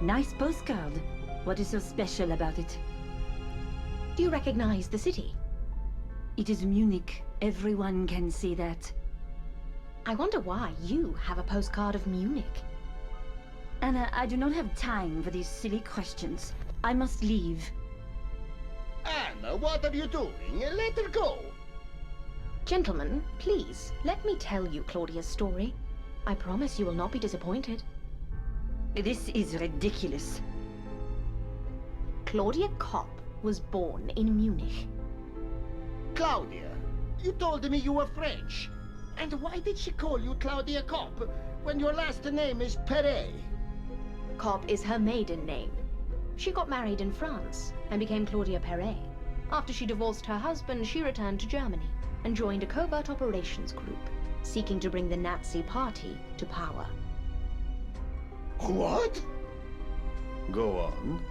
Nice postcard. What is so special about it? Do you recognize the city? It is Munich. Everyone can see that. I wonder why you have a postcard of Munich. Anna, I do not have time for these silly questions. I must leave. Anna, what are you doing? Let her go. Gentlemen, please, let me tell you Claudia's story. I promise you will not be disappointed. This is ridiculous. Claudia Kopp was born in Munich. Claudia, you told me you were French. And why did she call you Claudia Kopp when your last name is Perret? Kopp is her maiden name. She got married in France and became Claudia Perret. After she divorced her husband, she returned to Germany and joined a covert operations group, seeking to bring the Nazi party to power. What? Go on.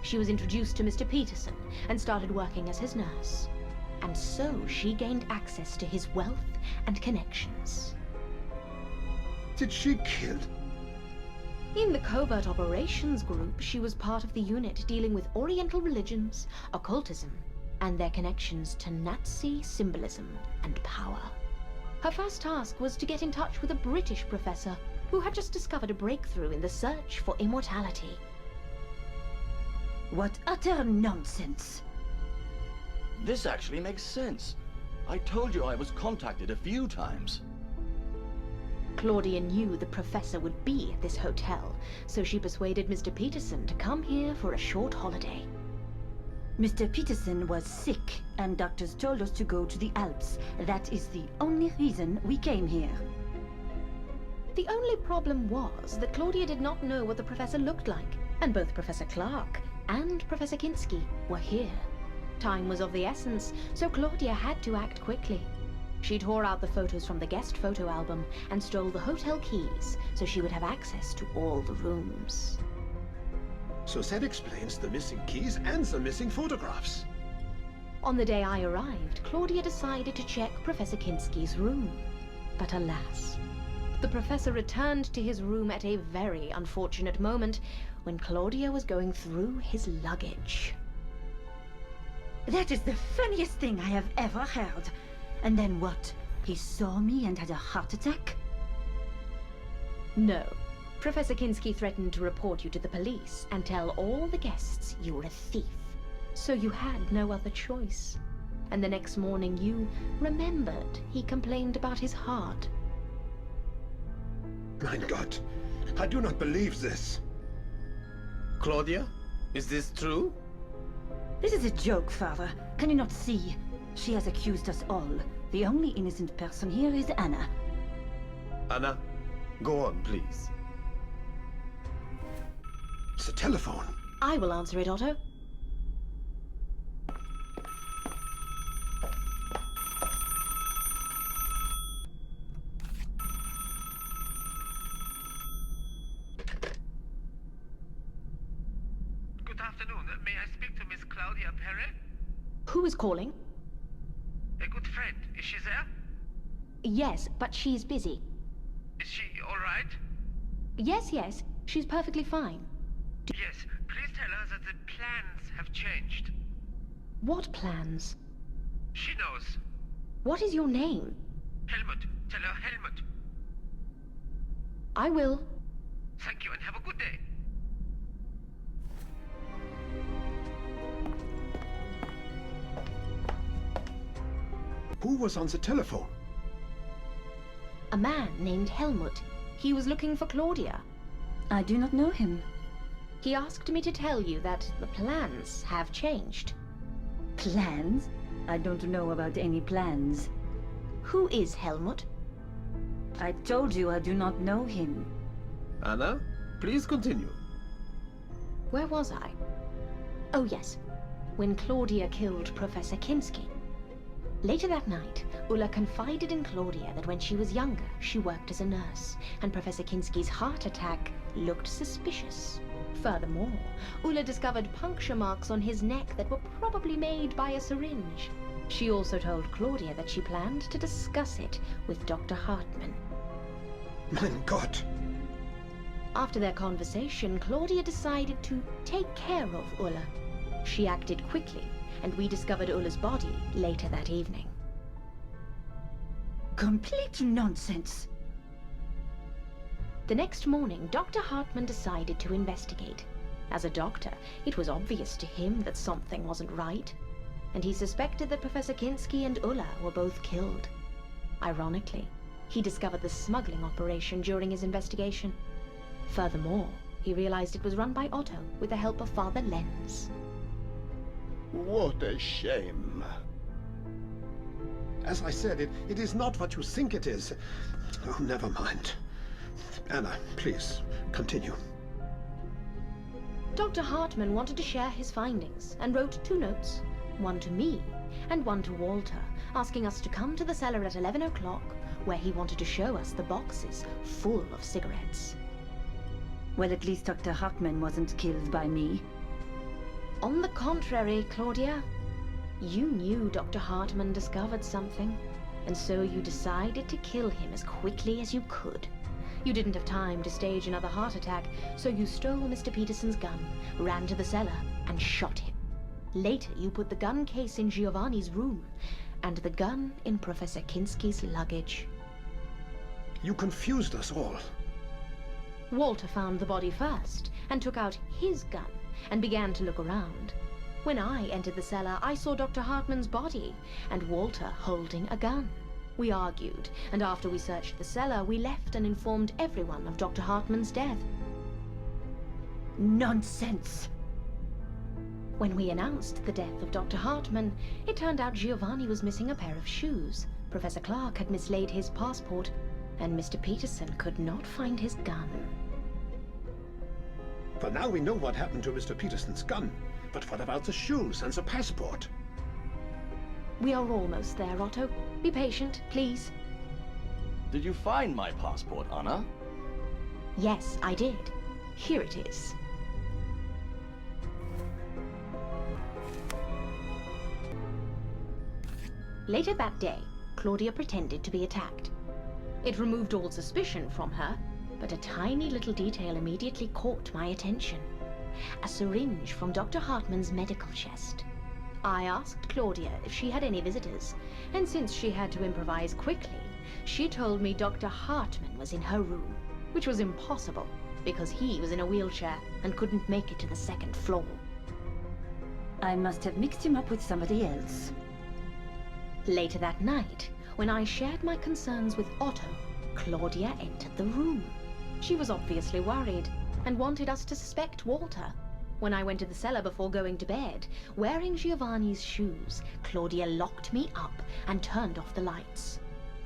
She was introduced to Mr. Peterson and started working as his nurse. And so she gained access to his wealth and connections. Did she kill? In the covert operations group, she was part of the unit dealing with Oriental religions, occultism, and their connections to Nazi symbolism and power. Her first task was to get in touch with a British professor who had just discovered a breakthrough in the search for immortality. What utter nonsense! This actually makes sense. I told you I was contacted a few times. Claudia knew the professor would be at this hotel, so she persuaded Mr. Peterson to come here for a short holiday. Mr. Peterson was sick, and doctors told us to go to the Alps. That is the only reason we came here. The only problem was that Claudia did not know what the professor looked like, and both Professor Clark and Professor Kinski were here. Time was of the essence, so Claudia had to act quickly. She tore out the photos from the guest photo album and stole the hotel keys so she would have access to all the rooms. So that explains the missing keys and the missing photographs. On the day I arrived, Claudia decided to check Professor Kinski's room. But alas, the professor returned to his room at a very unfortunate moment when Claudia was going through his luggage. That is the funniest thing I have ever heard. And then what? He saw me and had a heart attack? No. Professor Kinski threatened to report you to the police and tell all the guests you were a thief. So you had no other choice. And the next morning you remembered he complained about his heart. Mein Gott, I do not believe this. Claudia, is this true? This is a joke, Father. Can you not see? She has accused us all. The only innocent person here is Anna. Anna, go on, please. It's a telephone. I will answer it, Otto. Good afternoon. May I speak to Miss Claudia Perret? Who is calling? A good friend. Is she there? Yes, but she's busy. Is she all right? Yes, she's perfectly fine. Yes. Please tell her that the plans have changed. What plans? She knows. What is your name? Helmut. Tell her Helmut. I will. Thank you and have a good day. Who was on the telephone? A man named Helmut. He was looking for Claudia. I do not know him. He asked me to tell you that the plans have changed. Plans? I don't know about any plans. Who is Helmut? I told you I do not know him. Anna, please continue. Where was I? Oh yes, when Claudia killed Professor Kinski. Later that night, Ulla confided in Claudia that when she was younger, she worked as a nurse, and Professor Kinski's heart attack looked suspicious. Furthermore, Ulla discovered puncture marks on his neck that were probably made by a syringe. She also told Claudia that she planned to discuss it with Dr. Hartmann. Mein Gott! After their conversation, Claudia decided to take care of Ulla. She acted quickly, and we discovered Ulla's body later that evening. Complete nonsense. The next morning, Dr. Hartman decided to investigate. As a doctor, it was obvious to him that something wasn't right, and he suspected that Professor Kinski and Ulla were both killed. Ironically, he discovered the smuggling operation during his investigation. Furthermore, he realized it was run by Otto with the help of Father Lenz. What a shame. As I said, it is not what you think it is. Oh, never mind. Anna, please, continue. Dr. Hartman wanted to share his findings and wrote 2 notes, one to me and one to Walter, asking us to come to the cellar at 11 o'clock, where he wanted to show us the boxes full of cigarettes. Well, at least Dr. Hartman wasn't killed by me. On the contrary, Claudia, you knew Dr. Hartman discovered something, and so you decided to kill him as quickly as you could. You didn't have time to stage another heart attack, so you stole Mr. Peterson's gun, ran to the cellar, and shot him. Later, you put the gun case in Giovanni's room, and the gun in Professor Kinski's luggage. You confused us all. Walter found the body first, and took out his gun, and began to look around. When I entered the cellar, I saw Dr. Hartman's body, and Walter holding a gun. We argued, and after we searched the cellar, we left and informed everyone of Dr. Hartman's death. Nonsense! When we announced the death of Dr. Hartman, it turned out Giovanni was missing a pair of shoes. Professor Clark had mislaid his passport, and Mr. Peterson could not find his gun. For now we know what happened to Mr. Peterson's gun. But what about the shoes and the passport? We are almost there, Otto. Be patient, please. Did you find my passport, Anna? Yes, I did. Here it is. Later that day, Claudia pretended to be attacked. It removed all suspicion from her, but a tiny little detail immediately caught my attention. A syringe from Dr. Hartman's medical chest. I asked Claudia if she had any visitors, and since she had to improvise quickly, she told me Dr. Hartman was in her room, which was impossible because he was in a wheelchair and couldn't make it to the 2nd floor. I must have mixed him up with somebody else. Later that night, when I shared my concerns with Otto, Claudia entered the room. She was obviously worried and wanted us to suspect Walter. When I went to the cellar before going to bed, wearing Giovanni's shoes, Claudia locked me up and turned off the lights.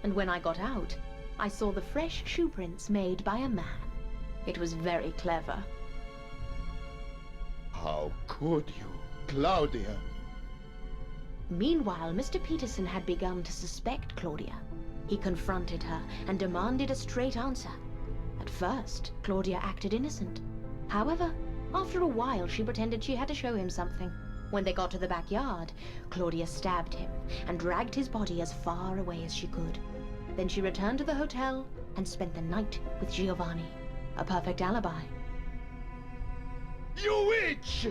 And when I got out, I saw the fresh shoe prints made by a man. It was very clever. How could you, Claudia? Meanwhile, Mr. Peterson had begun to suspect Claudia. He confronted her and demanded a straight answer. At first, Claudia acted innocent. However, after a while, she pretended she had to show him something. When they got to the backyard, Claudia stabbed him and dragged his body as far away as she could. Then she returned to the hotel and spent the night with Giovanni. A perfect alibi. You witch!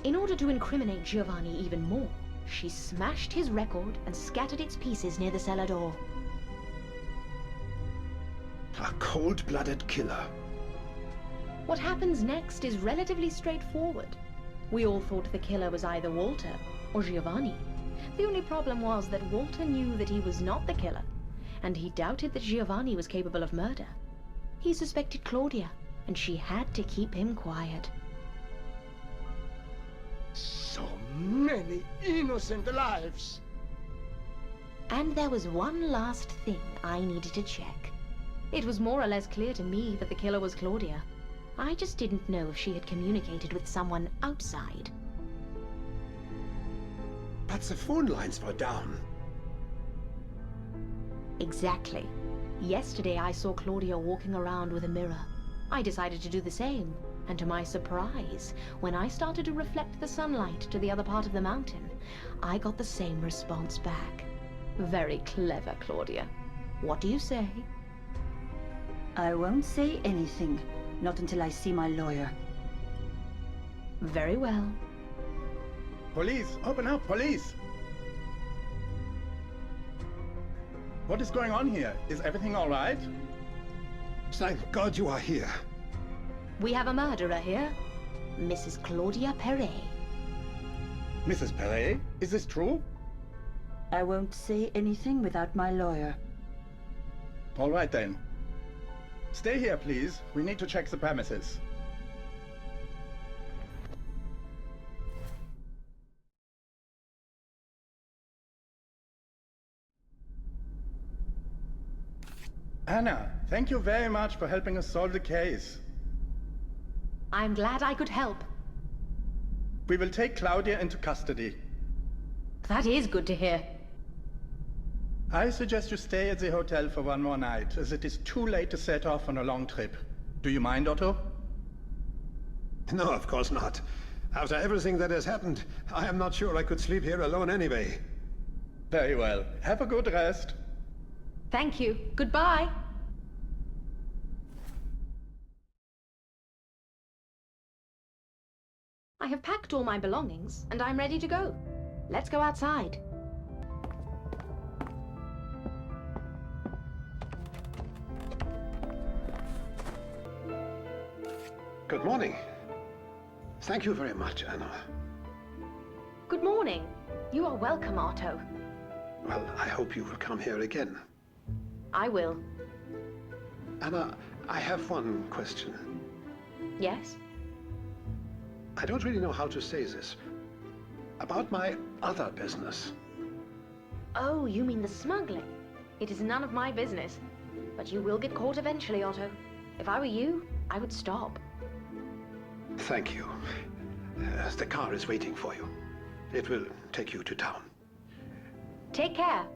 In order to incriminate Giovanni even more, she smashed his record and scattered its pieces near the cellar door. A cold-blooded killer. What happens next is relatively straightforward. We all thought the killer was either Walter or Giovanni. The only problem was that Walter knew that he was not the killer, and he doubted that Giovanni was capable of murder. He suspected Claudia, and she had to keep him quiet. So many innocent lives! And there was one last thing I needed to check. It was more or less clear to me that the killer was Claudia. I just didn't know if she had communicated with someone outside. But the phone lines were down. Exactly. Yesterday I saw Claudia walking around with a mirror. I decided to do the same, and to my surprise, when I started to reflect the sunlight to the other part of the mountain, I got the same response back. Very clever, Claudia. What do you say? I won't say anything. Not until I see my lawyer. Very well. Police, open up, police! What is going on here? Is everything all right? Thank God you are here. We have a murderer here. Mrs. Claudia Perret. Mrs. Perret, is this true? I won't say anything without my lawyer. All right then. Stay here, please. We need to check the premises. Anna, thank you very much for helping us solve the case. I'm glad I could help. We will take Claudia into custody. That is good to hear. I suggest you stay at the hotel for one more night, as it is too late to set off on a long trip. Do you mind, Otto? No, of course not. After everything that has happened, I am not sure I could sleep here alone anyway. Very well. Have a good rest. Thank you. Goodbye. I have packed all my belongings, and I'm ready to go. Let's go outside. Good morning. Thank you very much, Anna. Good morning. You are welcome, Otto. Well, I hope you will come here again. I will. Anna, I have one question. Yes? I don't really know how to say this. About my other business. Oh, you mean the smuggling? It is none of my business. But you will get caught eventually, Otto. If I were you, I would stop. Thank you. The car is waiting for you. It will take you to town. Take care.